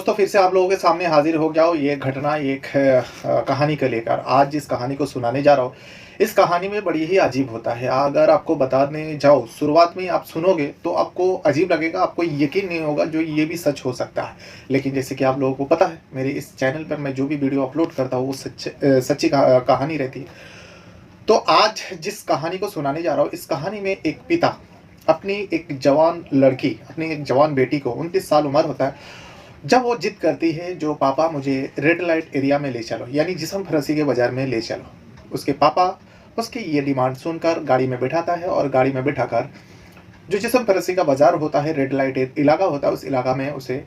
दोस्तों फिर से आप लोगों के सामने हाजिर हो गया हूँ। ये घटना एक कहानी को लेकर आज जिस कहानी को सुनाने जा रहा हूँ, इस कहानी में बड़ी ही अजीब होता है। अगर आपको बताने जाओ, शुरुआत में ही आप सुनोगे तो आपको अजीब लगेगा, आपको यकीन नहीं होगा जो ये भी सच हो सकता है। लेकिन जैसे कि आप लोगों को पता है, मेरे इस चैनल पर मैं जो भी वीडियो अपलोड करता हूँ वो सच्ची कहानी रहती है। तो आज जिस कहानी को सुनाने जा रहा हूँ, इस कहानी में एक पिता अपनी एक जवान लड़की, अपनी एक जवान बेटी को, 29 साल उम्र होता है, जब वो जिद करती है जो पापा मुझे रेड लाइट एरिया में ले चलो, यानी जिस्म फरसी के बाजार में ले चलो। उसके पापा उसकी ये डिमांड सुनकर गाड़ी में बैठाता है और गाड़ी में बैठाकर जो जिस्म फरसी का बाजार होता है, रेड लाइट इलाका होता है, उस इलाका में उसे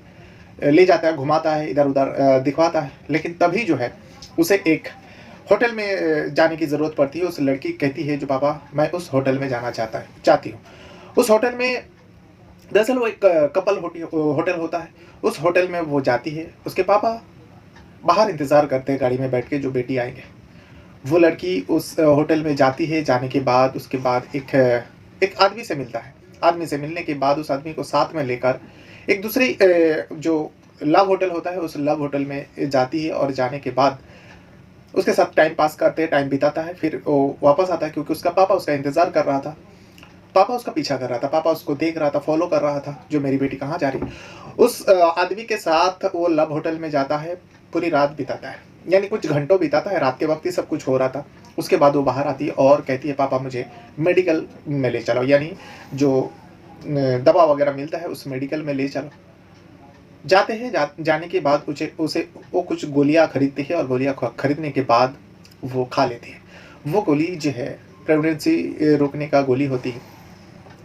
ले जाता है, घुमाता है, इधर उधर दिखवाता है। लेकिन तभी जो है उसे एक होटल में जाने की ज़रूरत पड़ती है। उस लड़की कहती है जो पापा मैं उस होटल में जाना चाहती हूँ। उस होटल में दरअसल वो एक कपल होटल होता है। उस होटल में वो जाती है, उसके पापा बाहर इंतज़ार करते हैं गाड़ी में बैठ के जो बेटी आएंगे। वो लड़की उस होटल में जाती है। जाने के बाद उसके बाद एक आदमी से मिलता है। आदमी से मिलने के बाद उस आदमी को साथ में लेकर एक दूसरी जो लव होटल होता है, उस लव होटल में जाती है। और जाने के बाद उसके साथ टाइम पास करते हैं, टाइम बिताता है। फिर वो वापस आता है क्योंकि उसका पापा उसका इंतज़ार कर रहा था। पापा उसका पीछा कर रहा था, पापा उसको देख रहा था, फॉलो कर रहा था, जो मेरी बेटी कहाँ जा रही है। उस आदमी के साथ वो लव होटल में जाता है, पूरी रात बिताता है, यानी कुछ घंटों बिताता है। रात के वक्त ही सब कुछ हो रहा था। उसके बाद वो बाहर आती है और कहती है पापा मुझे मेडिकल में ले चलो, यानी जो दवा वगैरह मिलता है उस मेडिकल में ले चलो। जाते हैं। जाने के बाद उसे वो कुछ गोलियाँ खरीदती है और गोलियाँ खरीदने के बाद वो खा लेती है। वो गोली जो है प्रेगनेंसी रोकने का गोली होती है,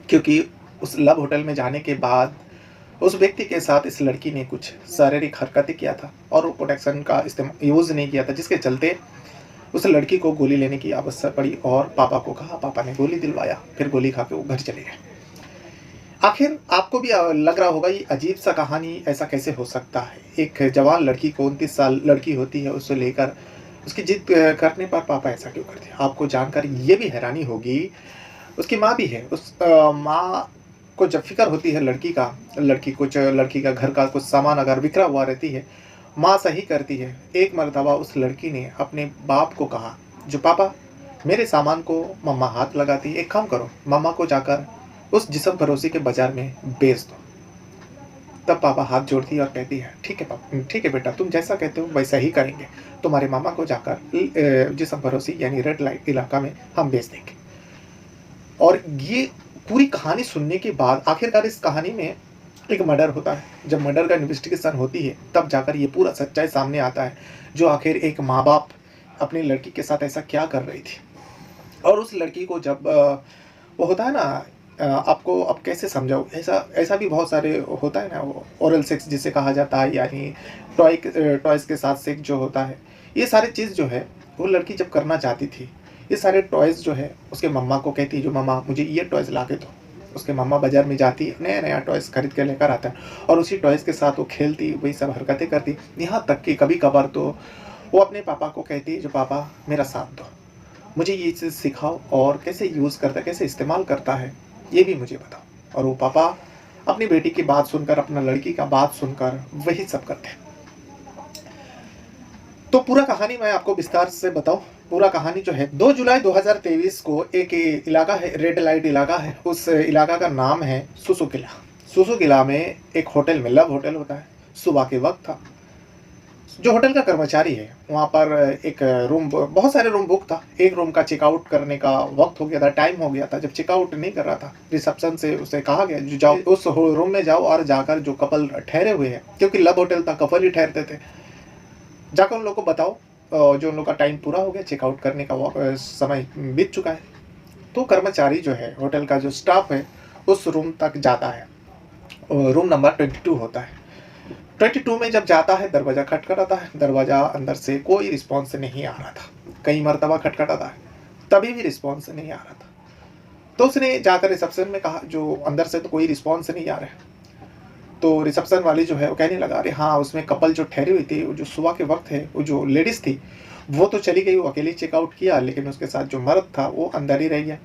क्योंकि उस लव होटल में जाने के बाद उस व्यक्ति के साथ इस लड़की ने कुछ शारीरिक हरकतें किया था और वो प्रोटेक्शन का इस्तेमाल यूज़ नहीं किया था, जिसके चलते उस लड़की को गोली लेने की आवश्यकता पड़ी। और पापा को कहा, पापा ने गोली दिलवाया, फिर गोली खा के वो घर चले गए। आखिर आपको भी लग रहा होगा ये अजीब सा कहानी, ऐसा कैसे हो सकता है। एक जवान लड़की को, 29 साल लड़की होती है, उसे लेकर उसकी जिद करने पर पापा ऐसा क्यों करते हैं। आपको जानकर ये भी हैरानी होगी, उसकी माँ भी है। उस माँ को जब फ़िक्र होती है लड़की का घर का कुछ सामान अगर बिखरा हुआ रहती है, माँ सही करती है। एक मर्तबा उस लड़की ने अपने बाप को कहा, जो पापा मेरे सामान को मम्मा हाथ लगाती, एक काम करो, मम्मा को जाकर उस जिस्म फरोशी के बाज़ार में बेच दो। तब पापा हाथ जोड़ती है और कहती है, ठीक है पापा, ठीक है बेटा, तुम जैसा कहते हो वैसा ही करेंगे। तुम्हारे मामा को जाकर जिस्म फरोशी यानी रेड लाइट इलाका में हम बेच देंगे। और ये पूरी कहानी सुनने के बाद आखिरकार इस कहानी में एक मर्डर होता है। जब मर्डर का इन्वेस्टिगेशन होती है तब जाकर ये पूरा सच्चाई सामने आता है, जो आखिर एक माँ बाप अपनी लड़की के साथ ऐसा क्या कर रही थी। और उस लड़की को जब वो होता है ना, आपको अब कैसे समझाऊँ, ऐसा ऐसा भी बहुत सारे होता है ना, वो ओरल सेक्स जिसे कहा जाता है, यानी टॉयज़ के साथ सेक्स जो होता है। ये सारी चीज़ जो है वो लड़की जब करना चाहती थी, ये सारे टॉयज़ जो है उसके मम्मा को कहती है, जो मम्मा मुझे ये टॉयज़ ला के दो। उसके मम्मा बाज़ार में जाती है, नया-नया टॉयज़ खरीद के लेकर आता है और उसी टॉयज़ के साथ वो खेलती, वही सब हरकतें करती। यहाँ तक कि कभी-कभार तो वो अपने पापा को कहती है, जो पापा मेरा साथ दो, मुझे ये चीज़ सिखाओ और कैसे यूज़ करता है, कैसे इस्तेमाल करता है, ये भी मुझे बताओ। और वो पापा अपनी बेटी की बात सुनकर, अपना लड़की का बात सुनकर वही सब करते हैं। तो पूरा कहानी मैं आपको विस्तार से बताऊं। पूरा कहानी जो है 2 जुलाई 2023 को एक इलाका है, रेड लाइट इलाका है। उस इलाका का नाम है सुसु किला। सुसु किला में एक होटल में, लव होटल होता है, सुबह के वक्त था। जो होटल का कर्मचारी है वहाँ पर एक रूम, बहुत सारे रूम बुक था। एक रूम का चेकआउट करने का वक्त हो गया था, टाइम हो गया था। जब चेकआउट नहीं कर रहा था, रिसेप्शन से उसे कहा गया, जो जाओ उस रूम में जाओ और जाकर जो कपल ठहरे हुए हैं, क्योंकि लव होटल था, कपल ही ठहरते थे, जाकर उन लोगों को बताओ जो उन लोग का टाइम पूरा हो गया, चेकआउट करने का समय बीत चुका है। तो कर्मचारी जो है, होटल का जो स्टाफ है, उस रूम तक जाता है। रूम नंबर 22 होता है। 22 में जब जाता है, दरवाज़ा खटखटाता है। दरवाज़ा अंदर से कोई रिस्पॉन्स नहीं आ रहा था। कई मरतबा खटखटाता है, तभी भी रिस्पॉन्स नहीं आ रहा था। तो उसने जाकर रिसेप्शन में कहा, जो अंदर से तो कोई रिस्पॉन्स नहीं आ रहा है। तो रिसेप्शन वाली जो है वो कहने लगा, अरे हाँ, उसमें कपल जो ठहरी हुई थी, वो जो सुबह के वक्त है, वो जो लेडीज़ थी वो तो चली गई, वो अकेली चेकआउट किया, लेकिन उसके साथ जो मर्द था वो अंदर ही रह गया।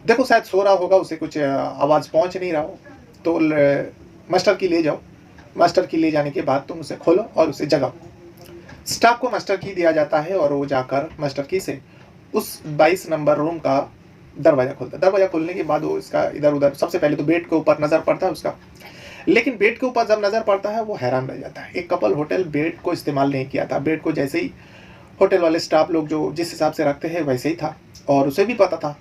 देखो शायद सो रहा होगा, उसे कुछ आवाज़ पहुंच नहीं रहा हो, तो मास्टर की ले जाओ। मास्टर की ले जाने के बाद तुम उसे खोलो और उसे जगाओ। स्टाफ को मास्टर की दिया जाता है और वो जाकर मास्टर की से उस 22 नंबर रूम का दरवाज़ा खोलता है। दरवाज़ा खोलने के बाद वो इसका इधर-उधर, सबसे पहले तो बेड के ऊपर नज़र पड़ता है उसका, लेकिन बेड के ऊपर जब नज़र पड़ता है वो हैरान रह जाता है। एक कपल होटल बेड को इस्तेमाल नहीं किया था। बेड को जैसे ही होटल वाले स्टाफ लोग जो जिस हिसाब से रखते हैं वैसे ही था, और उसे भी पता था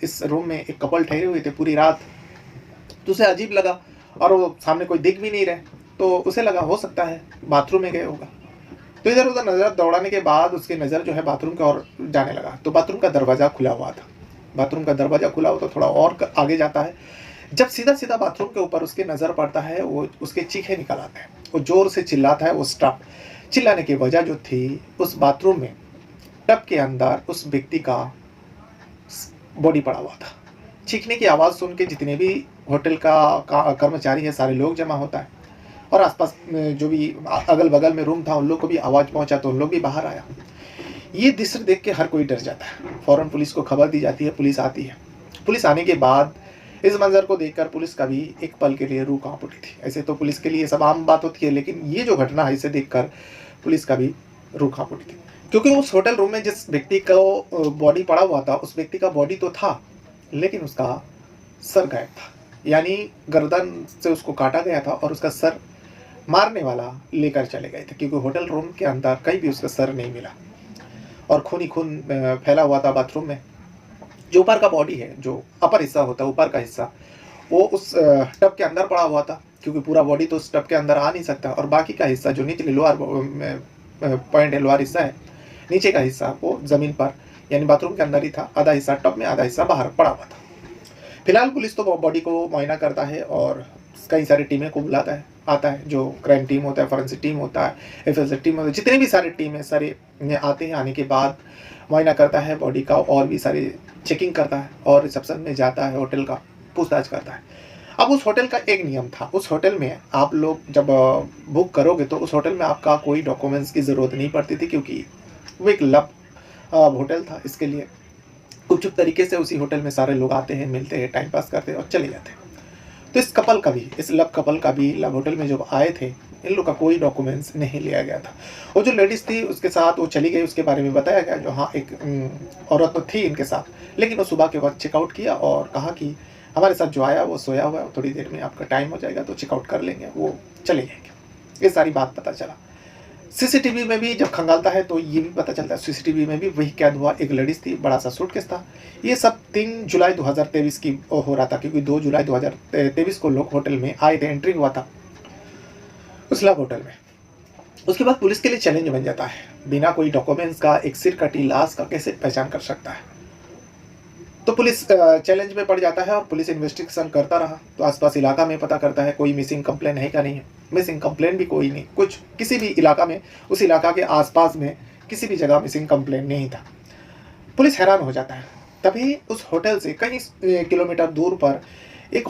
इस रूम में एक कपल ठहरे हुए थे पूरी रात। तो उसे अजीब लगा, और वो सामने कोई दिख भी नहीं रहे, तो उसे लगा हो सकता है बाथरूम में गए होगा। तो इधर उधर नज़र दौड़ाने के बाद उसकी नज़र जो है बाथरूम की ओर जाने लगा, तो बाथरूम का दरवाज़ा खुला हुआ था। बाथरूम का दरवाज़ा खुला हो तो थोड़ा और आगे जाता है। जब सीधा सीधा बाथरूम के ऊपर उसकी नज़र पड़ता है, वो उसके चीखे निकल आते हैं, वो ज़ोर से चिल्लाता है। वो स्टाफ चिल्लाने की वजह जो थी, उस बाथरूम में टब के अंदर उस व्यक्ति का बॉडी पड़ा हुआ था। चीखने की आवाज़ सुन के जितने भी होटल का कर्मचारी है सारे लोग जमा होता है, और आसपास में जो भी अगल बगल में रूम था उन लोग को भी आवाज़ पहुंचा, तो उन लोग भी बाहर आया। ये दृश्य देख के हर कोई डर जाता है। फौरन पुलिस को खबर दी जाती है, पुलिस आती है। पुलिस आने के बाद इस मंजर को देखकर पुलिस का भी एक पल के लिए रूह कांप उठी थी। ऐसे तो पुलिस के लिए सब आम बात होती है, लेकिन ये जो घटना है इसे देखकर पुलिस का भी रूह कांप उठी थी, क्योंकि उस होटल रूम में जिस व्यक्ति का बॉडी पड़ा हुआ था, उस व्यक्ति का बॉडी तो था, लेकिन उसका सर गायब था। यानी गर्दन से उसको काटा गया था और उसका सर मारने वाला लेकर चले गए थे, क्योंकि होटल रूम के अंदर कहीं भी उसका सर नहीं मिला, और खून ही खून फैला हुआ था बाथरूम में। जो ऊपर का बॉडी है, जो अपर हिस्सा होता है, ऊपर का हिस्सा, वो उस टब के अंदर पड़ा हुआ था, क्योंकि पूरा बॉडी तो उस टब के अंदर आ नहीं सकता, और बाकी का हिस्सा जो नीचे लोअर पॉइंट है, लोअर हिस्सा है, नीचे का हिस्सा वो ज़मीन पर यानी बाथरूम के अंदर ही था। आधा हिस्सा टब में, आधा हिस्सा बाहर पड़ा हुआ था। फिलहाल पुलिस तो बॉडी को मुआयना करता है और कई सारी टीमें को बुलाता है, आता है, जो क्राइम टीम होता है, फॉरेंसिक टीम होता है, एफएसएल टीम होता है, जितने भी सारे टीम है सारे आते हैं। आने के बाद मुआयना करता है बॉडी का, और भी सारी चेकिंग करता है, और रिसेप्शन में जाता है, होटल का पूछताछ करता है। अब उस होटल का एक नियम था, उस होटल में आप लोग जब बुक करोगे तो उस होटल में आपका कोई डॉक्यूमेंट्स की ज़रूरत नहीं पड़ती थी, क्योंकि वो एक लब होटल था। इसके लिए गुपचुप तरीके से उसी होटल में सारे लोग आते हैं, मिलते हैं, टाइम पास करते हैं और चले जाते हैं। तो इस कपल का भी, इस लब कपल का भी लब होटल में जब आए थे, इन लोग का कोई डॉक्यूमेंट्स नहीं लिया गया था। वो जो लेडीज़ थी उसके साथ वो चली गई, उसके बारे में बताया गया, जो हाँ एक औरत तो थी इनके साथ, लेकिन वो सुबह के वक्त चेकआउट किया और कहा कि हमारे साथ जो आया वो सोया हुआ है, थोड़ी देर में आपका टाइम हो जाएगा तो चेकआउट कर लेंगे, वो चले जाएंगे। ये सारी बात पता चला। सीसीटीवी में भी जब खंगालता है तो ये भी पता चलता है, सीसीटीवी में भी वही कैद हुआ, एक लेडीज़ थी, बड़ा सा सूटकेस था। ये सब 3 जुलाई 2023 की हो रहा था, क्योंकि 2 जुलाई 2023 को लोग होटल में आए थे, एंट्री हुआ था उस लब होटल में। उसके बाद पुलिस के लिए चैलेंज बन जाता है, बिना कोई डॉक्यूमेंट्स का एक सिर कटी लाश का कैसे पहचान कर सकता है। तो पुलिस चैलेंज में पड़ जाता है और पुलिस इन्वेस्टिगेशन करता रहा। तो आसपास इलाका में पता करता है कोई मिसिंग कंप्लेन है क्या नहीं है। मिसिंग कंप्लेन भी कोई नहीं, कुछ किसी भी इलाका में, उस इलाका के आसपास में किसी भी जगह मिसिंग कंप्लेन नहीं था। पुलिस हैरान हो जाता है। तभी उस होटल से कई किलोमीटर दूर पर एक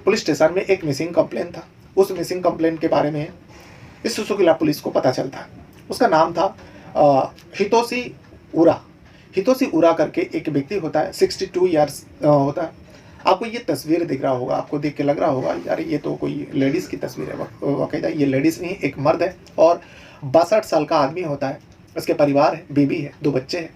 पुलिस स्टेशन में एक मिसिंग कंप्लेन था। उस मिसिंग कंप्लेन के बारे में इस सुसुकिला पुलिस को पता चलता है। उसका नाम था हितोशी उरा। हितोशी उरा करके एक व्यक्ति होता है, 62 ईयर्स होता है। आपको ये तस्वीर दिख रहा होगा, आपको देख के लग रहा होगा यार ये तो कोई लेडीज़ की तस्वीर है। वाकईदा ये लेडीज़ नहीं, एक मर्द है और 62 साल का आदमी होता है। उसके परिवार है, बीवी है, 2 बच्चे हैं।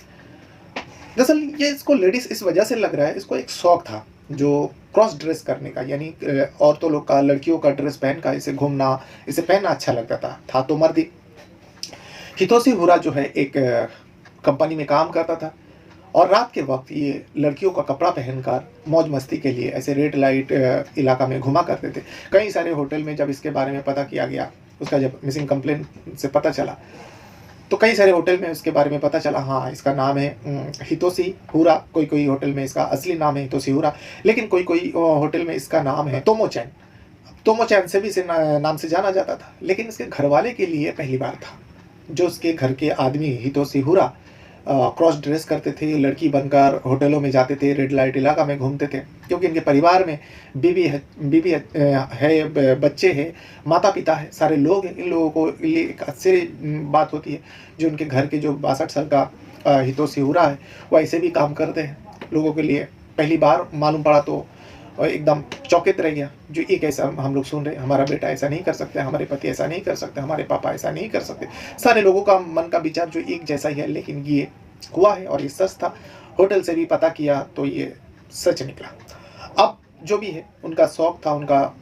दरअसल ये इसको लेडीज़ इस वजह से लग रहा है, इसको एक शौक था जो क्रॉस ड्रेस करने का, यानी औरतों लोग का, लड़कियों का ड्रेस पहन का इसे घूमना, इसे पहनना अच्छा लगता था तो मर्द ही। हितोशी उरा जो है एक कंपनी में काम करता था और रात के वक्त ये लड़कियों का कपड़ा पहनकर मौज मस्ती के लिए ऐसे रेड लाइट इलाका में घुमा करते थे। कई सारे होटल में जब इसके बारे में पता किया गया, उसका जब मिसिंग कंप्लेन से पता चला, तो कई सारे होटल में उसके बारे में पता चला, हाँ इसका नाम है हितोशी उरा। कोई होटल में इसका असली नाम है हितोशी उरा, लेकिन कोई होटल में इसका नाम है तोमो-चैन। तोमो-चैन से भी इसे नाम से जाना जाता था। लेकिन इसके घर वाले के लिए पहली बार था जो उसके घर के आदमी हितोशी उरा क्रॉस ड्रेस करते थे, लड़की बनकर होटलों में जाते थे, रेड लाइट इलाका में घूमते थे। क्योंकि इनके परिवार में बीवी है, बच्चे हैं, माता पिता है, सारे लोग हैं। इन लोगों को लिए एक आश्चर्य बात होती है, जो उनके घर के जो 62 साल का हितोशी उरा है वो ऐसे भी काम करते हैं। लोगों के लिए पहली बार मालूम पड़ा तो एकदम चौकित रह गया। जो एक ऐसा हम लोग सुन रहे हैं, हमारा बेटा ऐसा नहीं कर सकता, हमारे पति ऐसा नहीं कर सकते, हमारे पापा ऐसा नहीं कर सकते। सारे लोगों का मन का विचार जो एक जैसा ही है, लेकिन ये हुआ है और ये सच था। होटल से भी पता किया तो ये सच निकला। अब जो भी है, उनका शौक था, उनका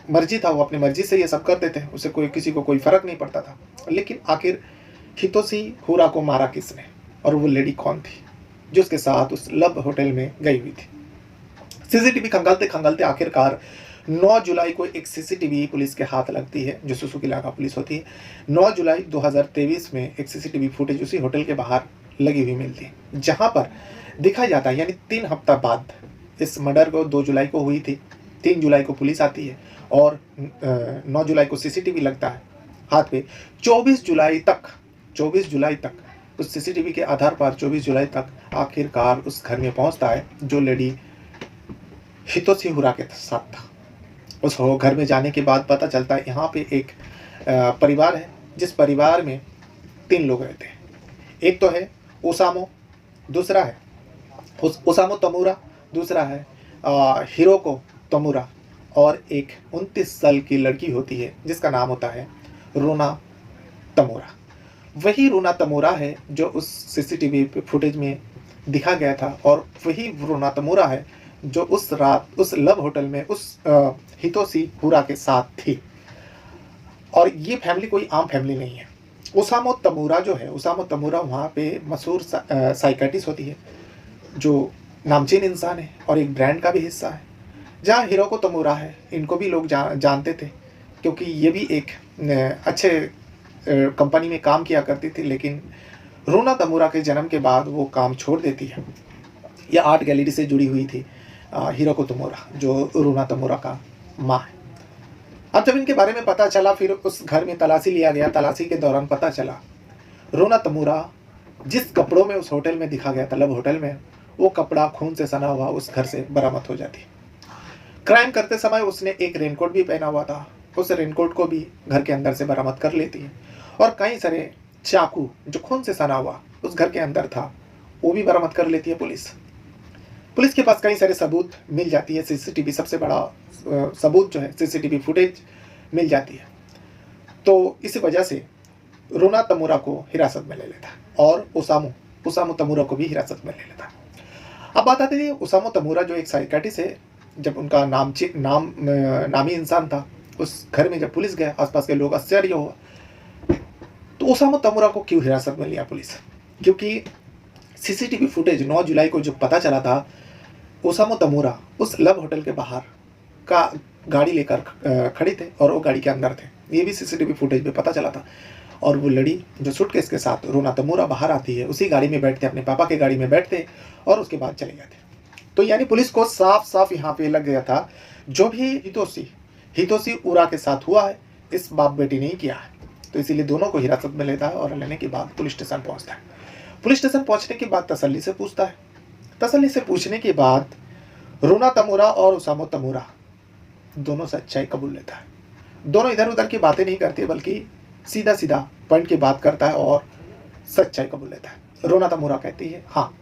मर्जी था, वो अपनी मर्जी से ये सब करते थे, उससे कोई किसी को कोई फर्क नहीं पड़ता था। लेकिन आखिर हितोशी हुरा को मारा किसने, और वो लेडी कौन थी जो उसके साथ उस लब होटल में गई हुई थी? सीसीटीवी खंगालते खंगालते आखिरकार 9 जुलाई को एक सीसीटीवी पुलिस के हाथ लगती है, जो सुसुकी इलाका पुलिस होती है। 9 जुलाई 2023 में एक सीसीटीवी फुटेज उसी होटल के बाहर लगी हुई मिलती है, जहां पर दिखाया जाता है, यानी 3 हफ्ता बाद इस मर्डर को 2 जुलाई को हुई थी, 3 जुलाई को पुलिस आती है और 9 जुलाई को सीसीटीवी लगता है हाथ पे। 24 जुलाई तक उस सीसीटीवी के आधार पर 24 जुलाई तक आखिरकार उस घर में पहुंचता है जो लेडी हितोशी हुरा के साथ था। उस घर में जाने के बाद पता चलता है यहाँ पे एक परिवार है, जिस परिवार में 3 लोग रहते हैं। एक तो है ओसामो, दूसरा है ओसामो तमुरा, दूसरा है हिरोको तमुरा, और एक 29 साल की लड़की होती है जिसका नाम होता है रोना तमुरा। वही रोना तमुरा है जो उस सीसीटीवी फुटेज में दिखा गया था, और वही रोना तमुरा है जो उस रात उस लब होटल में उस हितोशी हुरा के साथ थी। और ये फैमिली कोई आम फैमिली नहीं है। ओसामो तमुरा जो है, ओसामो तमुरा वहाँ पे मशहूर साइकेट्रिस्ट होती है, जो नामचीन इंसान है और एक ब्रांड का भी हिस्सा है। जहाँ हिरोको तमुरा है, इनको भी लोग जानते थे, क्योंकि ये भी एक अच्छे कंपनी में काम किया करती थी। लेकिन रोना तमुरा के जन्म के बाद वो काम छोड़ देती है। यह आर्ट गैलरी से जुड़ी हुई थी हिरोको तमुरा, जो रोना तमुरा का माँ है। अब जब इनके बारे में पता चला, फिर उस घर में तलाशी लिया गया। तलाशी के दौरान पता चला रोना तमुरा जिस कपड़ों में उस होटल में दिखा गया था, लब होटल में, वो कपड़ा खून से सना हुआ उस घर से बरामद हो जाती। क्राइम करते समय उसने एक रेनकोट भी पहना हुआ था, उस रेनकोट को भी घर के अंदर से बरामद कर लेती है। और कई सारे चाकू जो खून से सना हुआ उस घर के अंदर था, वो भी बरामद कर लेती है पुलिस के पास कई सारे सबूत मिल जाती है। सीसीटीवी सबसे बड़ा सबूत जो है, सीसीटीवी फुटेज मिल जाती है। तो इसी वजह से रोना तमुरा को हिरासत में ले लेता है और ओसामो तमुरा को भी हिरासत में ले लेता है। अब बात आती है ओसामो तमुरा जो एक साइकियाट्रिस्ट है, जब उनका नामी इंसान था, उस घर में जब पुलिस गया, आसपास के लोग आश्चर्य हुआ। तो ओसामो तमुरा को क्यों हिरासत में लिया पुलिस? क्योंकि सीसीटीवी फुटेज 9 जुलाई को जो पता चला था, ओसामो तमुरा उस लब होटल के बाहर का गाड़ी लेकर खड़े थे और वो गाड़ी के अंदर थे। ये भी सीसीटीवी फुटेज में पता चला था। और वो लड़ी जो सूटकेस के साथ रोना तमुरा बाहर आती है, उसी गाड़ी में बैठते, अपने पापा के गाड़ी में बैठते और उसके बाद चले जाते। तो यानी पुलिस को साफ साफ यहाँ पे लग गया था, जो भी हितोशी हुरा के साथ हुआ है, इस बाप बेटी ने ही किया है। तो इसीलिए दोनों को हिरासत में लेता है और लेने के बाद पुलिस स्टेशन पहुंचता है। पुलिस स्टेशन पहुंचने के बाद तसल्ली से पूछता है। तसल्ली से पूछने के बाद रोना तमुरा और ओसामो तमुरा दोनों सच्चाई कबूल लेता है। दोनों इधर उधर की बातें नहीं करते, बल्कि सीधा सीधा पॉइंट की बात करता है और सच्चाई कबूल लेता है। रोना तमुरा कहती है, हाँ,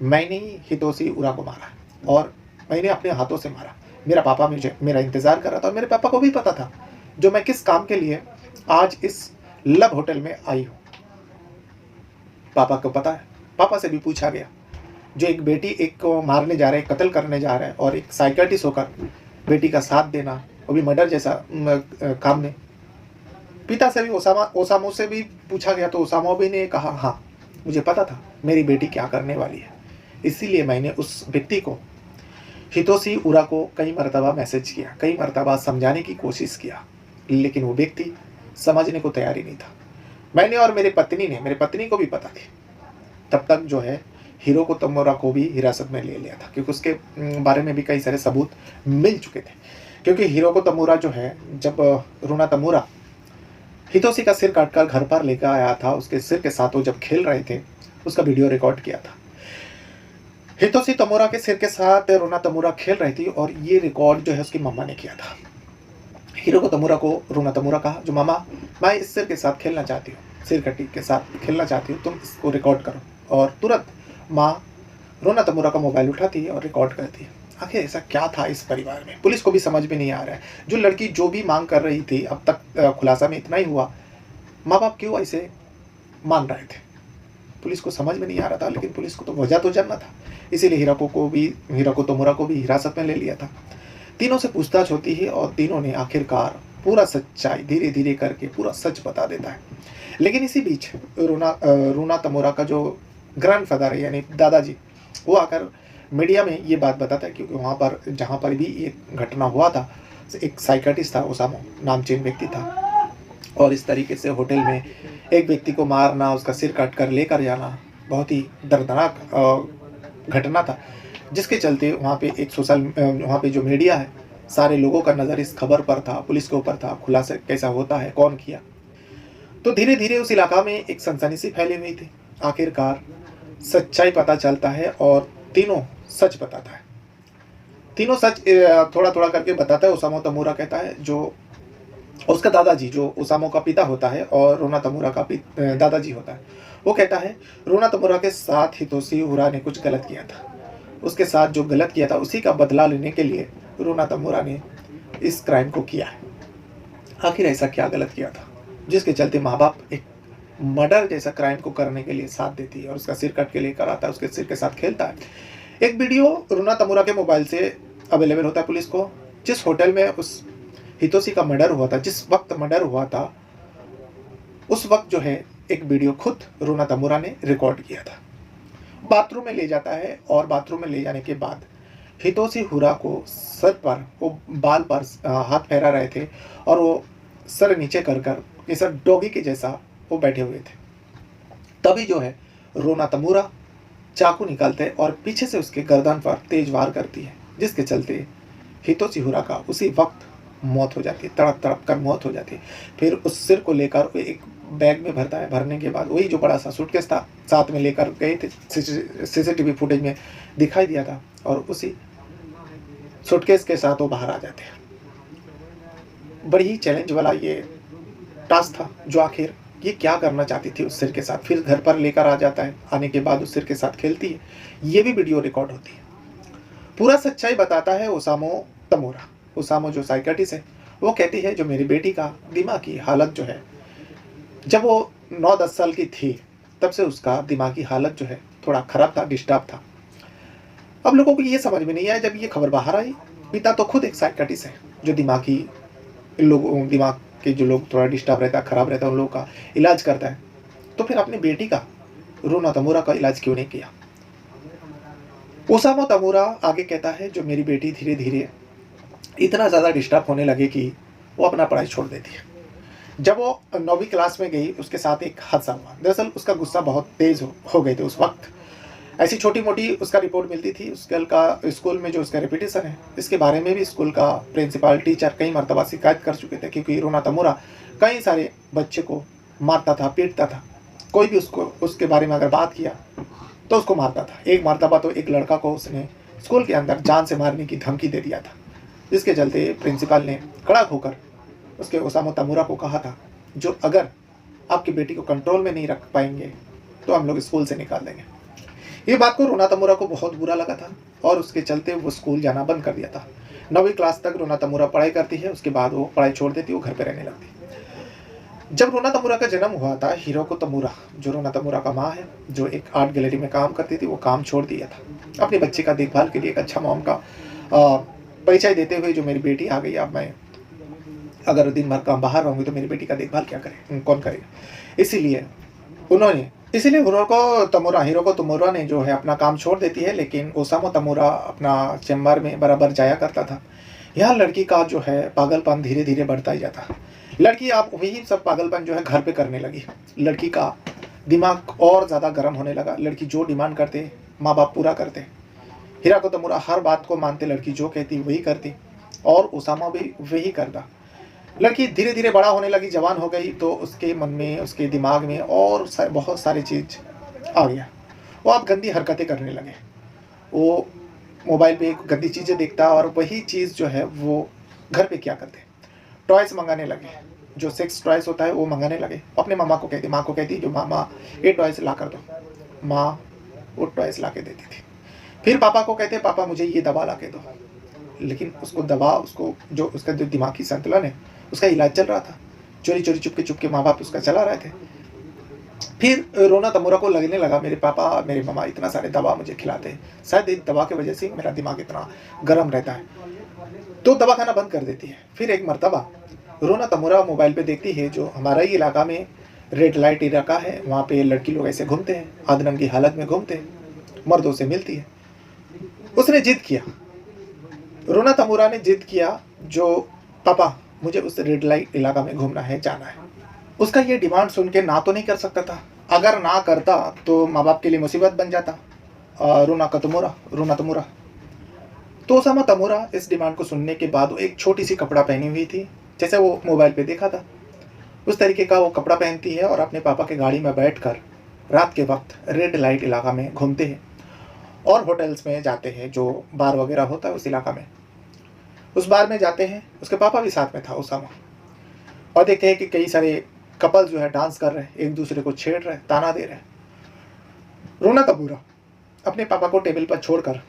मैंने ही हितोशी हुरा को मारा और मैंने अपने हाथों से मारा। मेरा पापा मुझे मेरा इंतजार कर रहा था और मेरे पापा को भी पता था जो मैं किस काम के लिए आज इस लब होटल में आई हूँ। पापा को पता है। पापा से भी पूछा गया, जो एक बेटी एक को मारने जा रहे हैं, कत्ल करने जा रहे हैं, और एक साइकियाट्रिस्ट होकर बेटी का साथ देना, वो भी मर्डर जैसा काम में। पिता से भी ओसामो से भी पूछा गया तो ओसामो भी ने कहा, हाँ, मुझे पता था मेरी बेटी क्या करने वाली है, इसीलिए मैंने उस व्यक्ति को, हितोशी हुरा को कई मरतबा मैसेज किया, कई मरतबा समझाने की कोशिश किया, लेकिन वो व्यक्ति समझने को तैयार ही नहीं था। मैंने और मेरी पत्नी को भी पता थी। तब तक जो है हिरोको तमुरा को भी हिरासत में ले लिया था, क्योंकि उसके बारे में भी कई सारे सबूत मिल चुके थे। क्योंकि हिरोको तमुरा जो है, जब रोना तमुरा हितोशी का सिर काटकर घर पर लेकर आया था, उसके सिर के साथ वो जब खेल रहे थे, उसका वीडियो रिकॉर्ड किया था। हितोशी तमुरा के सिर के साथ रोना तमुरा खेल रही थी और ये रिकॉर्ड जो है उसकी मम्मा ने किया था। हिरोको तमुरा को रोना तमुरा कहा, जो मामा, मैं इस सिर के साथ खेलना चाहती हूँ, सिर कटी के साथ खेलना चाहती हूँ, तुम इसको रिकॉर्ड करो। और तुरंत माँ रोना तमुरा का मोबाइल उठाती है और रिकॉर्ड करती है। आखिर ऐसा क्या था इस परिवार में? पुलिस को भी समझ में नहीं आ रहा है। जो लड़की जो भी माँग कर रही थी, अब तक खुलासा में इतना ही हुआ, माँ-बाप क्यों ऐसे मान रहे थे? पुलिस को समझ में नहीं आ रहा था, लेकिन पुलिस को तो वजह तो जानना था। इसीलिए हीराको तोमुरा को भी हिरासत में ले लिया था। तीनों से पूछताछ होती है और तीनों ने आखिरकार पूरा सच्चाई धीरे-धीरे करके पूरा सच बता देता है। लेकिन इसी बीच रूना तमोरा का जो ग्रैंडफ़ादर है यानी दादाजी, वो आकर मीडिया में ये बात बताता है, क्योंकि वहाँ पर जहाँ पर भी ये घटना हुआ था, एक साइकियाट्रिस्ट था, ओसामो नामचीन व्यक्ति था। और इस तरीके से होटल में एक व्यक्ति को मारना, उसका सिर काट कर लेकर जाना, बहुत ही दर्दनाक घटना था। जिसके चलते वहाँ पे जो मीडिया है, सारे लोगों का नज़र इस खबर पर था, पुलिस के ऊपर था, खुलासा कैसा होता है, कौन किया। तो धीरे-धीरे उस इलाका में एक सनसनी सी फैली हुई थी। आखिरकार सच्चाई पता चलता है और तीनों सच बताता है। तीनों सच थोड़ा-थोड़ा करके बताता है। ओसामो तमोरा कहता है, जो उसका दादाजी जो ओसामो का पिता होता है और रोना तमोरा का दादाजी होता है, वो कहता है रोना तमोरा के साथ हितोशी हुरा ने कुछ गलत किया था। उसके साथ जो गलत किया था उसी का बदला लेने के लिए रोना तमोरा ने इस क्राइम को किया है। आखिर ऐसा क्या गलत किया था जिसके चलते माँ-बाप एक मर्डर जैसा क्राइम को करने के लिए साथ देती है और उसका सिर कट के लेकर आता है, उसके सिर के साथ खेलता है। एक वीडियो रोना तमोरा के मोबाइल से अवेलेबल होता है पुलिस को, जिस होटल में उस हितोशी का मर्डर हुआ था, जिस वक्त मर्डर हुआ था, उस वक्त जो है एक वीडियो खुद रोना तमोरा ने रिकॉर्ड किया था। बाथरूम में ले जाता है और बाथरूम में ले जाने के बाद हितोशी हुरा को सर पर, वो बाल पर हाथ फेरा रहे थे और वो सर नीचे कर जैसा डॉगी के जैसा वो बैठे हुए थे। तभी जो है रोना तमोरा चाकू निकालते और पीछे से उसके गर्दन पर तेज वार करती है, जिसके चलते हितोशी हुरा का उसी वक्त मौत हो जाती है, तड़प तड़प कर मौत हो जाती है। फिर उस सिर को लेकर वो एक बैग में भरता है। भरने के बाद वही जो बड़ा सा सूटकेस था, साथ में लेकर गए थे, सीसीटीवी फुटेज में दिखाई दिया था, और उसी सूटकेस के साथ वो बाहर आ जाते हैं। बड़ी ही चैलेंज वाला ये टास्क था, जो आखिर ये क्या करना चाहती थी उस सिर के साथ। फिर घर पर लेकर आ जाता है, आने के बाद उस सिर के साथ खेलती है। ये भी वीडियो रिकॉर्ड होती है। पूरा सच्चाई बताता है ओसामो तमोरा। ओसामो जो साइकियाट्रिस्ट है, वो कहती है जो मेरी बेटी का दिमागी हालत जो है, जब वो 9-10 साल की थी तब से उसका दिमागी हालत जो है थोड़ा खराब था, डिस्टर्ब था। अब लोगों को ये समझ में नहीं आया जब ये खबर बाहर आई। पिता तो खुद एक साइकियाट्रिस्ट है, जो दिमाग के जो लोग थोड़ा डिस्टर्ब रहता है, खराब रहता है, उन लोगों का इलाज करता है। तो फिर अपनी बेटी का, रोना तमोरा का इलाज क्यों नहीं किया? ओसामो तमोरा आगे कहता है जो मेरी बेटी धीरे धीरे इतना ज़्यादा डिस्टर्ब होने लगे कि वो अपना पढ़ाई छोड़ देती है। जब वो 9वीं क्लास में गई, उसके साथ एक हादसा हुआ। दरअसल उसका गुस्सा बहुत तेज़ हो गए थे उस वक्त। ऐसी छोटी-मोटी उसका रिपोर्ट मिलती थी। स्कूल में जो उसका रेपुटेशन है, इसके बारे में भी स्कूल का प्रिंसिपल, टीचर कई मर्तबा शिकायत कर चुके थे, क्योंकि रोना तमोरा कई सारे बच्चे को मारता था, पीटता था। कोई भी उसके बारे में अगर बात किया तो उसको मारता था। एक मर्तबा तो एक लड़का को उसने स्कूल के अंदर जान से मारने की धमकी दे दिया था, जिसके चलते प्रिंसिपल ने कड़क होकर उसके ओसामो तमोरा को कहा था, जो अगर आपकी बेटी को कंट्रोल में नहीं रख पाएंगे तो हम लोग स्कूल से निकाल देंगे। ये बात को रोना तमोरा को बहुत बुरा लगा था और उसके चलते वो स्कूल जाना बंद कर दिया था। 9वीं क्लास तक रोना तमोरा पढ़ाई करती है, उसके बाद वो पढ़ाई छोड़ देती है, वो घर पे रहने लगती है। जब रोना तमोरा का जन्म हुआ था, हिरोको तमोरा, जो रोना तमोरा का माँ है, जो एक आर्ट गैलरी में काम करती थी, वो काम छोड़ दिया था अपने बच्चे का देखभाल के लिए। एक अच्छा मॉम का परिचय देते हुए, जो मेरी बेटी आ गई, अब मैं अगर दिन भर काम बाहर रहूँगी तो मेरी बेटी का देखभाल क्या करे, कौन करेगा? इसीलिए हिरोको तमोरा ने जो है अपना काम छोड़ देती है, लेकिन ओसामो तमोरा अपना चेम्बर में बराबर जाया करता था। यहाँ लड़की का जो है पागलपन धीरे धीरे बढ़ता ही जाता। लड़की आप वही सब पागलपन जो है घर पे करने लगी। लड़की का दिमाग और ज़्यादा गर्म होने लगा। लड़की जो डिमांड करते माँ बाप पूरा करते। हिरोको तमोरा हर बात को मानते, लड़की जो कहती वही करती, और ओसामा भी वही करता। लड़की धीरे धीरे बड़ा होने लगी, जवान हो गई, तो उसके मन में, उसके दिमाग में और बहुत सारी चीज़ आ गया। वो अब गंदी हरकतें करने लगे। वो मोबाइल पे गंदी चीज़ें देखता और वही चीज़ जो है वो घर पे क्या करते, टॉयस मंगाने लगे। जो सेक्स टॉयस होता है वो मंगाने लगे। अपने माँ को कहती जो मामा ये टॉयस ला कर दो। माँ वो टॉयस ला के देती थी। फिर पापा को कहते हैं पापा मुझे ये दवा ला के दो, लेकिन उसको दवा उसको जो उसका जो दिमागी संतुलन है उसका इलाज चल रहा था, चोरी चोरी चुपके चुपके माँ बाप उसका चला रहे थे। फिर रोना तमुरा को लगने लगा मेरे पापा मेरे मम्मा इतना सारे दवा मुझे खिलाते हैं, शायद इस दवा की वजह से मेरा दिमाग इतना गर्म रहता है, तो दवा खाना बंद कर देती है। फिर एक मर्तबा रोना तमुरा मोबाइल पे देखती है जो हमारा ही इलाका में रेड लाइट इलाका है, वहाँ पे लड़की लोग ऐसे घूमते हैं, आधनंगी हालत में घूमते हैं, मर्दों से मिलती है। उसने जिद किया, रोना तमुरा ने जिद किया जो पापा मुझे उस रेड लाइट इलाका में घूमना है, जाना है। उसका ये डिमांड सुन के ना तो नहीं कर सकता था, अगर ना करता तो माँ बाप के लिए मुसीबत बन जाता। रोना तमुरा तो ओसामा तमुरा इस डिमांड को सुनने के बाद वो एक छोटी सी कपड़ा पहनी हुई थी, जैसे वो मोबाइल पे देखा था उस तरीके का वो कपड़ा पहनती है और अपने पापा के गाड़ी में बैठकर रात के वक्त रेड लाइट इलाका में घूमते हैं और होटल्स में जाते हैं, जो बार वगैरह होता है उस इलाका में, उस बार में जाते हैं। उसके पापा भी साथ में था ओसामा, और देखते हैं कि कई सारे कपल जो है डांस कर रहे हैं, एक दूसरे को छेड़ रहे हैं, ताना दे रहे हैं। रोना तमुरा अपने पापा को टेबल पर छोड़कर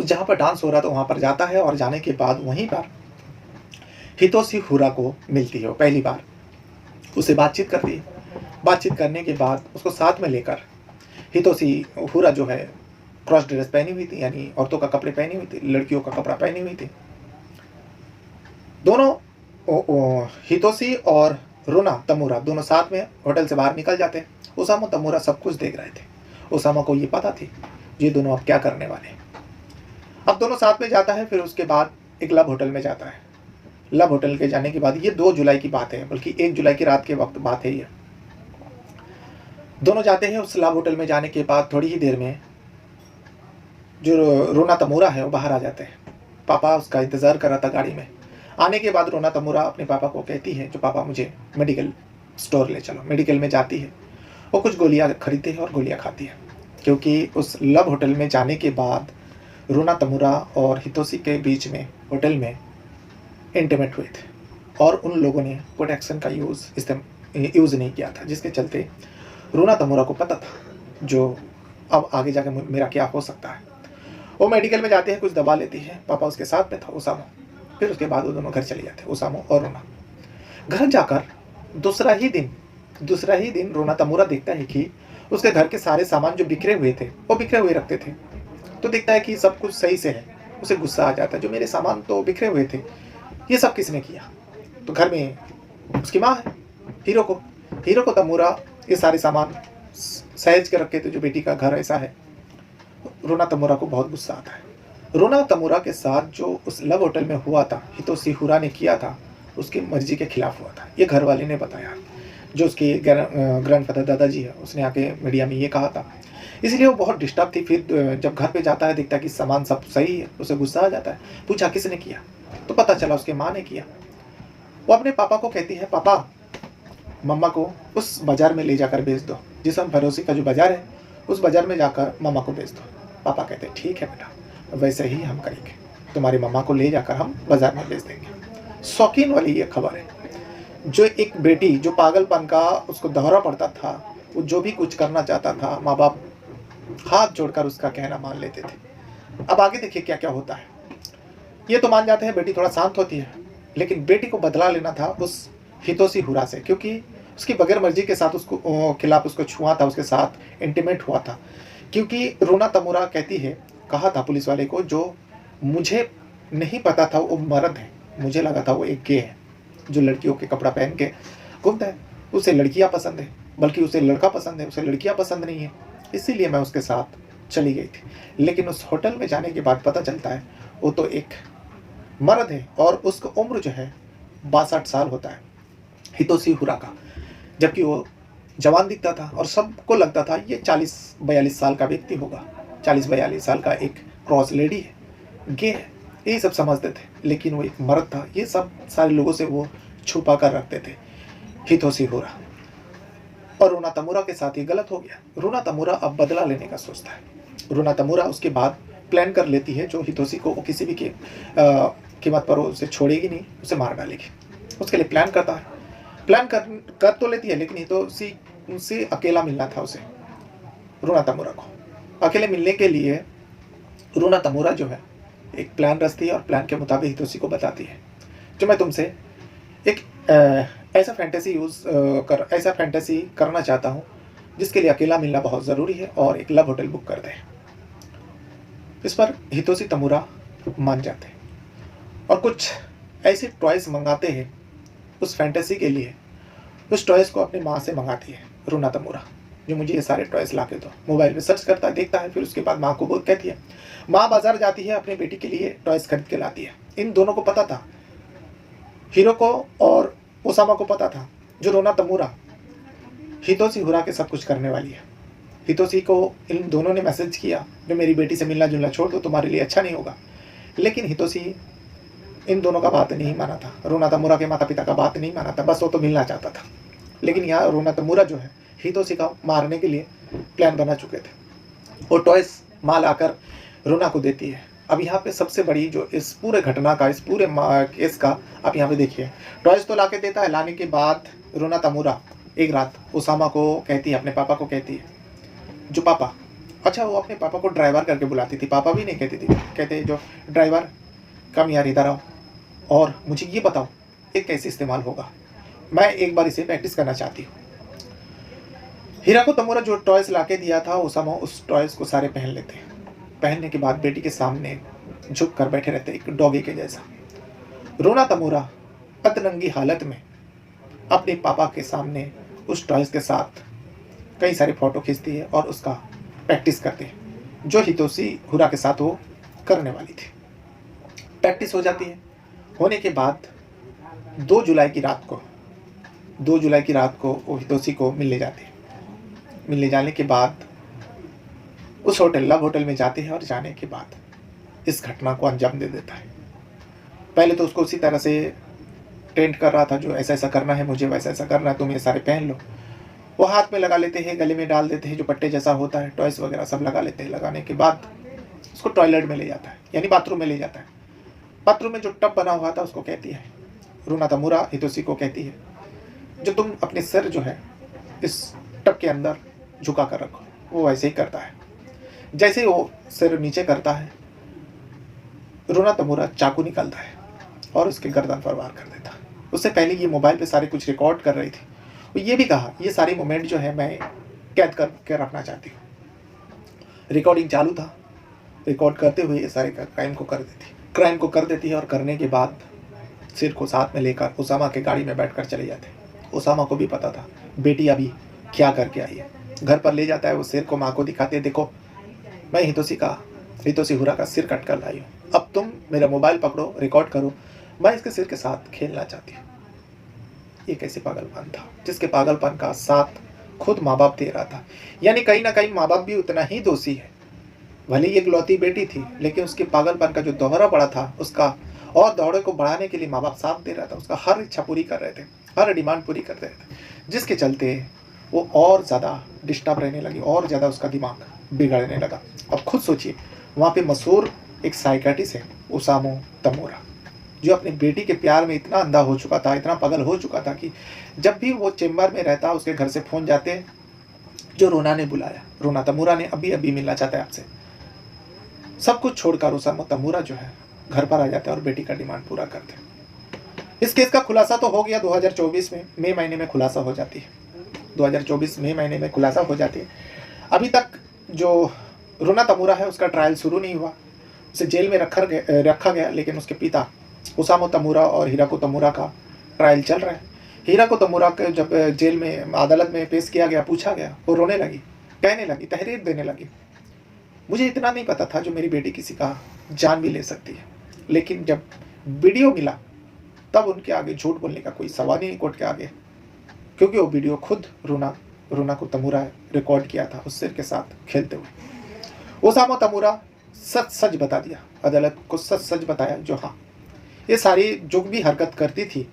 जहाँ पर डांस हो रहा था वहाँ पर जाता है, और जाने के बाद वहीं पर हितोशी हुरा को मिलती है। पहली बार उससे बातचीत करती है, बातचीत करने के बाद उसको साथ में लेकर हितोशी हुरा जो है क्रॉस ड्रेस पहनी हुई थी, यानी औरतों का कपड़े पहनी हुई थी, लड़कियों का कपड़ा पहनी हुई थी। दोनों हितोशी और रोना तमुरा दोनों साथ में होटल से बाहर निकल जाते हैं। ओसामा तमुरा सब कुछ देख रहे थे, ओसामा को ये पता थी ये दोनों अब क्या करने वाले हैं। अब दोनों साथ में जाता है, फिर उसके बाद एक लब होटल में जाता है। लब होटल के जाने के बाद, ये 2 जुलाई की बात है, बल्कि 1 जुलाई की रात के वक्त बात है ये। दोनों जाते हैं, उस लब होटल में जाने के बाद थोड़ी ही देर में जो रोना तमुरा है वो बाहर आ जाते हैं। पापा उसका इंतज़ार कर रहा था गाड़ी में। आने के बाद रोना तमुरा अपने पापा को कहती है जो पापा मुझे मेडिकल स्टोर ले चलो। मेडिकल में जाती है, वो कुछ गोलियां खरीदती है और गोलियां खाती है, क्योंकि उस लब होटल में जाने के बाद रोना तमुरा और हितोशी के बीच में होटल में इंटीमेट हुए थे, और उन लोगों ने प्रोटेक्शन का यूज़ नहीं किया था, जिसके चलते रोना तमुरा को पता था जो अब आगे जाकर मेरा क्या हो सकता है। वो मेडिकल में जाते हैं, कुछ दवा लेती है, पापा उसके साथ में था ओसामा। फिर उसके बाद वो दोनों घर चले जाते, ओसामा और रोना। घर जाकर दूसरा ही दिन रोना तमुरा देखता है कि उसके घर के सारे सामान जो बिखरे हुए थे वो बिखरे हुए रखते थे, तो देखता है कि सब कुछ सही से है। उसे गुस्सा आ जाता है, जो मेरे सामान तो बिखरे हुए थे ये सब किसने किया। तो घर में उसकी माँ है, हीरो को तमुरा ये सारे सामान सहेज के रखे थे, जो बेटी का घर ऐसा है। रोना तमुरा को बहुत गुस्सा आता है। रोना तमुरा के साथ जो उस लब होटल में हुआ था, हितोशी हुरा ने किया था, उसकी मर्जी के खिलाफ हुआ था, ये घर वाले ने बताया। जो उसके ग्रैंडफादर दादाजी है, उसने आके मीडिया में ये कहा था, इसलिए वो बहुत डिस्टर्ब थी। फिर जब घर पे जाता है, देखता है कि सामान सब सही है, उसे गुस्सा आ जाता है। पूछा किसने किया, तो पता चला उसके माँ ने किया। वो अपने पापा को कहती है, पापा मम्मा को उस बाज़ार में ले जाकर बेच दो, जिसम फरोसी का जो बाज़ार है उस बाज़ार में जाकर मम्मा को बेच दो। पापा कहते हैं ठीक है बेटा, वैसे ही हम करेंगे, तुम्हारी मम्मा को ले जाकर हम बाज़ार में बेच देंगे। शौकीन वाली ये खबर है, जो एक बेटी जो पागलपन का उसको दौरा पड़ता था, वो जो भी कुछ करना चाहता था, माँ बाप हाथ जोड़कर उसका कहना मान लेते थे। अब आगे देखिए क्या क्या होता है। ये तो मान जाते हैं, बेटी थोड़ा शांत होती है, लेकिन बेटी को बदला लेना था उस हितोशी हुरा से, क्योंकि उसकी बगैर मर्जी के साथ उसको खिलाफ उसको छुआ था, उसके साथ इंटीमेट हुआ था। क्योंकि रोना तमुरा कहती है, कहा था पुलिस वाले को, जो मुझे नहीं पता था वो मर्द है, मुझे लगा था वो एक गे है जो लड़कियों के कपड़ा पहन के घूमता है। उसे लड़कियां पसंद है, बल्कि उसे लड़का पसंद है, उसे लड़कियां पसंद नहीं है, इसीलिए मैं उसके साथ चली गई थी। लेकिन उस होटल में जाने के बाद पता चलता है वो तो एक मर्द है, और उसका उम्र जो है 62 साल होता है हितोशी हुरा का, जबकि वो जवान दिखता था और सबको लगता था ये 40-42 साल का व्यक्ति होगा, 40-42 साल का एक क्रॉस लेडी है, गे है, यही सब समझते थे। लेकिन वो एक मर्द था, ये सब सारे लोगों से वो छुपा कर रखते थे हितोशी हुरा। और रोना तमुरा के साथ ये गलत हो गया। रोना तमुरा अब बदला लेने का सोचता है। रोना तमुरा उसके बाद प्लान कर लेती है जो हितोशी को वो किसी भी कीमत पर उसे छोड़ेगी नहीं, उसे मार डालेगी। उसके लिए प्लान करता है, प्लान कर तो लेती है, लेकिन हितोशी उनसे अकेला मिलना था उसे, रोना तमुरा को। अकेले मिलने के लिए रूना तमूरा जो है एक प्लान रचती है और प्लान के मुताबिक हितोशी को बताती है, जो मैं तुमसे एक ऐसा फैंटेसी करना चाहता हूँ जिसके लिए अकेला मिलना बहुत ज़रूरी है और एक लव होटल बुक कर दे। इस पर हितोशी तमूरा मान जाते हैं और कुछ ऐसे टॉयज मंगाते हैं उस फैंटेसी के लिए। उस टॉयज को अपनी माँ से मंगाती है रूना तमूरा, जो मुझे ये सारे टॉयज ला के दो। मोबाइल में सर्च करता है, देखता है, फिर उसके बाद माँ को बोल कहती है। माँ बाजार जाती है, अपनी बेटी के लिए टॉयज खरीद के लाती है। इन दोनों को पता था, हीरो को और ओसामा को पता था, जो रूना तमूरा हितोशी हुरा के सब कुछ करने वाली है। हितोशी को इन दोनों ने मैसेज किया, जो मेरी बेटी से मिलना जुलना छोड़ दो, तुम्हारे लिए अच्छा नहीं होगा। लेकिन हितोशी इन दोनों का बात नहीं माना था, रूना तमूरा के माता पिता का बात नहीं माना था, बस वो तो मिलना चाहता था। लेकिन यहाँ रूना तमूरा जो है हितोशी का मारने के लिए प्लान बना चुके थे। वो टॉयस माल आकर रूना को देती है। अब यहाँ पे सबसे बड़ी जो इस पूरे घटना का, इस पूरे केस का आप यहाँ पे देखिए, टॉयस तो लाके देता है। लाने के बाद रूना तमूरा एक रात ओसामा को कहती है, अपने पापा को कहती है, जो पापा, अच्छा वो अपने पापा को ड्राइवर करके बुलाती थी, पापा भी नहीं कहती थी, कहते जो ड्राइवर कम यार इधर आओ और मुझे ये बताओ ये कैसे इस्तेमाल होगा, मैं एक बार इसे प्रैक्टिस करना चाहती हूँ। हिराको तमूरा जो टॉयज लाके दिया था, ओसामा उस टॉयज को सारे पहन लेते हैं। पहनने के बाद बेटी के सामने झुक कर बैठे रहते, एक डॉगी के जैसा। रूना तमूरा अतरंगी हालत में अपने पापा के सामने उस टॉयज के साथ कई सारी फ़ोटो खींचती है और उसका प्रैक्टिस करती है, जो हितोशी हुरा के साथ वो करने वाली थी। प्रैक्टिस हो जाती है। होने के बाद 2 जुलाई की रात को वो हितोशी को मिलने जाती है। मिलने जाने के बाद उस लव होटल में जाते हैं और जाने के बाद इस घटना को अंजाम दे देता है। पहले तो उसको उसी तरह से टेंट कर रहा था, जो ऐसा ऐसा करना है मुझे, वैसा ऐसा करना है, तुम ये सारे पहन लो। वो हाथ में लगा लेते हैं, गले में डाल देते हैं, जो पट्टे जैसा होता है, टॉयस वगैरह सब लगा लेते हैं। लगाने के बाद उसको टॉयलेट में ले जाता है, यानी बाथरूम में ले जाता है। बाथरूम में जो टब बना हुआ था उसको कहती है, रूना तमूरा हितोशी को कहती है, जो तुम अपने सिर जो है इस टब के अंदर झुका कर रखो। वो वैसे ही करता है। जैसे ही वो सिर नीचे करता है, रूना तमूरा चाकू निकालता है और उसके गर्दन पर वार कर देता है। उससे पहले ये मोबाइल पे सारे कुछ रिकॉर्ड कर रही थी। वो ये भी कहा, ये सारी मोमेंट जो है मैं कैद करके रखना चाहती हूँ। रिकॉर्डिंग चालू था, रिकॉर्ड करते हुए ये सारे क्राइम को कर देती है और करने के बाद सिर को साथ में लेकर ओसामा के गाड़ी में बैठकर चले जाते हैं। ओसामा को भी पता था बेटी अभी क्या करके आई है। घर पर ले जाता है, वो सिर को माँ को दिखाते हैं, देखो मैं हितोशी हुरा का सिर कट कर लाई हूँ, अब तुम मेरा मोबाइल पकड़ो, रिकॉर्ड करो, मैं इसके सिर के साथ खेलना चाहती हूँ। ये कैसे पागलपन था, जिसके पागलपन का साथ खुद माँ बाप दे रहा था। यानी कहीं ना कहीं माँ बाप भी उतना ही दोषी है। भले ही इकलौती बेटी थी, लेकिन उसके पागलपन का जो दोहरा पड़ा था, उसका और दौड़े को बढ़ाने के लिए माँ बाप साथ दे रहा था। उसका हर इच्छा पूरी कर रहे थे, हर डिमांड पूरी कर रहे थे, जिसके चलते वो और ज़्यादा डिस्टर्ब रहने लगी, और ज़्यादा उसका दिमाग बिगड़ने लगा। अब खुद सोचिए, वहाँ पे मशहूर एक साइकियाट्रिस्ट है ओसामू तमूरा, जो अपनी बेटी के प्यार में इतना अंधा हो चुका था, इतना पागल हो चुका था कि जब भी वो चेम्बर में रहता, उसके घर से फ़ोन जाते, जो रोना ने बुलाया, रूना तमूरा ने अभी अभी मिलना चाहता है आपसे। सब कुछ छोड़कर ओसामू तमूरा जो है घर पर आ जाता है और बेटी का डिमांड पूरा करते हैं। इस केस का खुलासा तो हो गया 2024 में, मई महीने में खुलासा हो जाती है। 2024 मई महीने में खुलासा हो जाती है। अभी तक जो रूना तमूरा है उसका ट्रायल शुरू नहीं हुआ, उसे जेल में रखा गया, लेकिन उसके पिता ओसामू तमूरा और हिराको तमूरा का ट्रायल चल रहा है। हिराको तमूरा को जब जेल में अदालत में पेश किया गया, पूछा गया, वो रोने लगी, कहने लगी, तहरीर देने लगी, मुझे इतना नहीं पता था जो मेरी बेटी किसी का जान भी ले सकती है, लेकिन जब वीडियो मिला तब उनके आगे झूठ बोलने का कोई सवाल ही नहीं कोर्ट के आगे, क्योंकि वो वीडियो खुद रूना को तमूरा रिकॉर्ड किया था उस सिर के साथ खेलते हुए। ओसामू तमूरा सच बता दिया, अदालत को सच बताया, जो हाँ ये सारी जो भी हरकत करती थी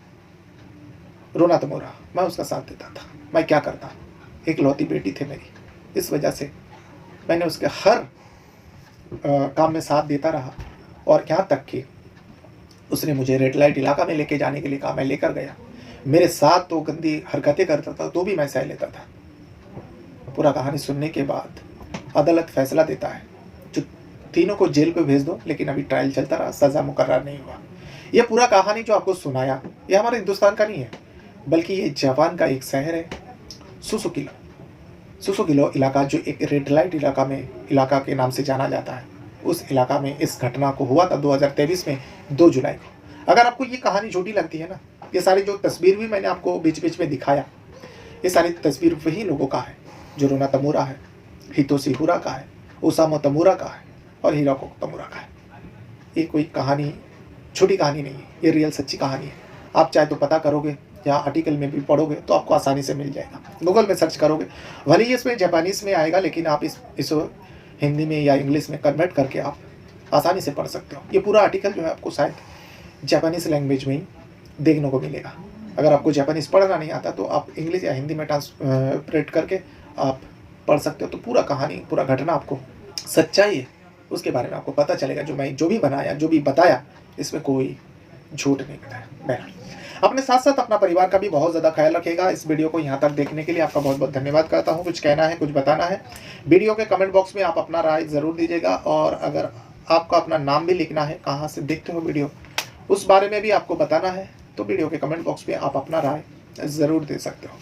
रूना तमूरा, मैं उसका साथ देता था। मैं क्या करता, एक लौती बेटी थी मेरी, इस वजह से मैंने उसके हर काम में साथ देता रहा, और यहाँ तक कि उसने मुझे रेड लाइट इलाका में लेके जाने के लिए कहा, मैं लेकर गया। मेरे साथ तो गंदी हरकतें करता था, तो भी मैं सह लेता था। पूरा कहानी सुनने के बाद अदालत फैसला देता है, जो तीनों को जेल पे भेज दो, लेकिन अभी ट्रायल चलता रहा, सज़ा मुकर्रर नहीं हुआ। ये पूरा कहानी जो आपको सुनाया, ये हमारे हिंदुस्तान का नहीं है, बल्कि ये जापान का एक शहर है, सुसुकिलो। सुसुकिलो इलाका जो एक रेड लाइट इलाका के नाम से जाना जाता है, उस इलाका में इस घटना को हुआ था 2023 में 2 जुलाई को। अगर आपको ये कहानी झूठी लगती है ना, ये सारी जो तस्वीर भी मैंने आपको बीच-बीच में दिखाया, ये सारी तस्वीर वही लोगों का है, जो रोना तमुरा है, हितोशी हुरा का है, ओसामू तमुरा का है और हिरोको तमुरा का है। ये कोई कहानी छोटी कहानी नहीं है, ये रियल सच्ची कहानी है। आप चाहे तो पता करोगे या आर्टिकल में भी पढ़ोगे तो आपको आसानी से मिल जाएगा। गूगल में सर्च करोगे, भले ही इसमें जापानीज़ में आएगा, लेकिन आप इस हिंदी में या इंग्लिश में कन्वर्ट करके आप आसानी से पढ़ सकते हो। ये पूरा आर्टिकल जो है आपको शायद जापानीज़ लैंग्वेज में ही देखने को मिलेगा। अगर आपको जापानीज़ पढ़ना नहीं आता तो आप इंग्लिश या हिंदी में ट्रांसलेट करके आप पढ़ सकते हो। तो पूरा कहानी, पूरा घटना आपको सच्चाई है उसके बारे में आपको पता चलेगा। जो भी बनाया, जो भी बताया, इसमें कोई झूठ नहीं बताया। बहरहाल, अपने साथ साथ अपना परिवार का भी बहुत ज़्यादा ख्याल रखिएगा। इस वीडियो को यहाँ तक देखने के लिए आपका बहुत बहुत धन्यवाद करता हूँ। कुछ कहना है, कुछ बताना है, वीडियो के कमेंट बॉक्स में आप अपना राय ज़रूर दीजिएगा। और अगर आपका अपना नाम भी लिखना है, कहाँ से देखते हो वीडियो, उस बारे में भी आपको बताना है, तो वीडियो के कमेंट बॉक्स में आप अपना राय ज़रूर दे सकते हो।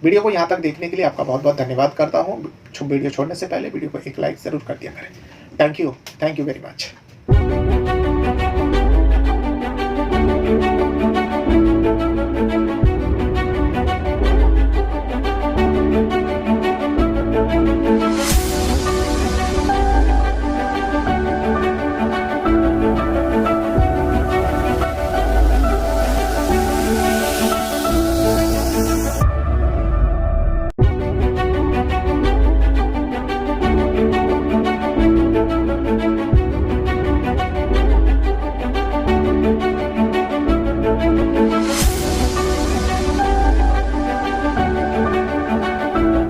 वीडियो को यहाँ तक देखने के लिए आपका बहुत बहुत धन्यवाद करता हूँ। वीडियो छोड़ने से पहले वीडियो को एक लाइक ज़रूर कर दिया करें। Thank you very much.